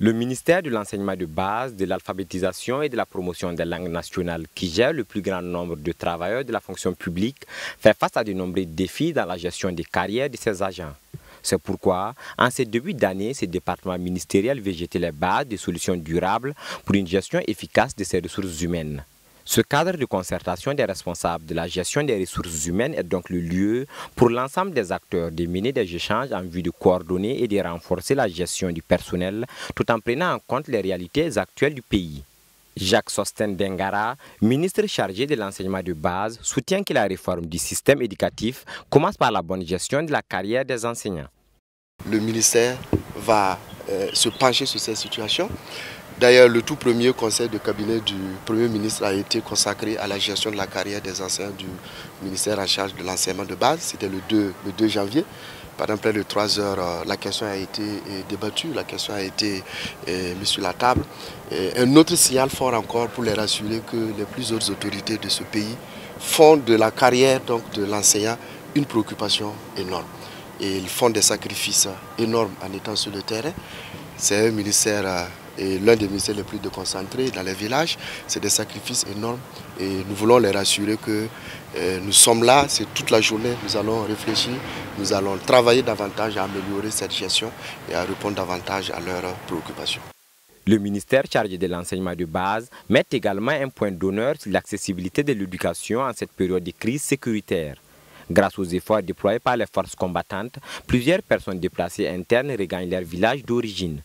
Le ministère de l'enseignement de base, de l'alphabétisation et de la promotion des langues nationales, qui gère le plus grand nombre de travailleurs de la fonction publique, fait face à de nombreux défis dans la gestion des carrières de ses agents. C'est pourquoi, en ce début d'année, ce département ministériel veut jeter les bases de solutions durables pour une gestion efficace de ses ressources humaines. Ce cadre de concertation des responsables de la gestion des ressources humaines est donc le lieu pour l'ensemble des acteurs de mener des échanges en vue de coordonner et de renforcer la gestion du personnel tout en prenant en compte les réalités actuelles du pays. Jacques Sostène Dengara, ministre chargé de l'enseignement de base, soutient que la réforme du système éducatif commence par la bonne gestion de la carrière des enseignants. Le ministère va se pencher sur cette situation. D'ailleurs, le tout premier conseil de cabinet du Premier ministre a été consacré à la gestion de la carrière des enseignants du ministère en charge de l'enseignement de base. C'était le 2 janvier. Pendant près de 3 heures, la question a été débattue, la question a été mise sur la table. Et un autre signal fort encore pour les rassurer que les plus hautes autorités de ce pays font de la carrière de l'enseignant une préoccupation énorme. Et ils font des sacrifices énormes en étant sur le terrain. C'est un ministère et l'un des ministères les plus déconcentrés dans les villages. C'est des sacrifices énormes et nous voulons les rassurer que nous sommes là, c'est toute la journée, nous allons réfléchir, nous allons travailler davantage à améliorer cette gestion et à répondre davantage à leurs préoccupations. Le ministère chargé de l'enseignement de base met également un point d'honneur sur l'accessibilité de l'éducation en cette période de crise sécuritaire. Grâce aux efforts déployés par les forces combattantes, plusieurs personnes déplacées internes regagnent leur village d'origine.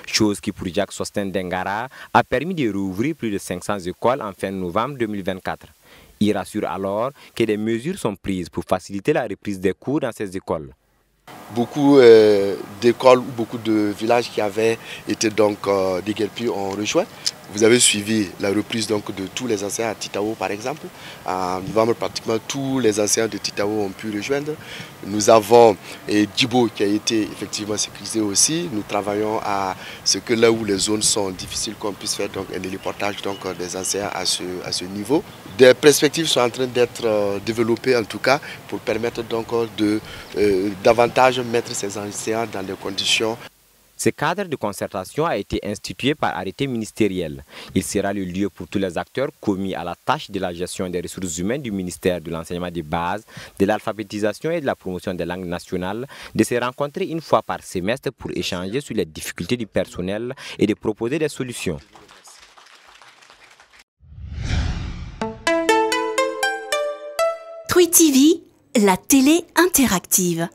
Chose qui pour Jacques Sostène Dengara a permis de rouvrir plus de 500 écoles en fin novembre 2024. Il rassure alors que des mesures sont prises pour faciliter la reprise des cours dans ces écoles. Beaucoup d'écoles ou beaucoup de villages qui avaient été déguerpis ont rejoint. Vous avez suivi la reprise de tous les enseignants à Titao par exemple. En novembre, pratiquement tous les enseignants de Titao ont pu rejoindre. Nous avons Djibo qui a été effectivement sécurisé aussi. Nous travaillons à ce que là où les zones sont difficiles, qu'on puisse faire un héliportage des enseignants à ce niveau. Des perspectives sont en train d'être développées en tout cas pour permettre de davantage mettre ces enseignants dans des conditions. Ce cadre de concertation a été institué par arrêté ministériel. Il sera le lieu pour tous les acteurs commis à la tâche de la gestion des ressources humaines du ministère de l'enseignement de base, de l'alphabétisation et de la promotion des langues nationales de se rencontrer une fois par semestre pour échanger sur les difficultés du personnel et de proposer des solutions. Truy TV, la télé interactive.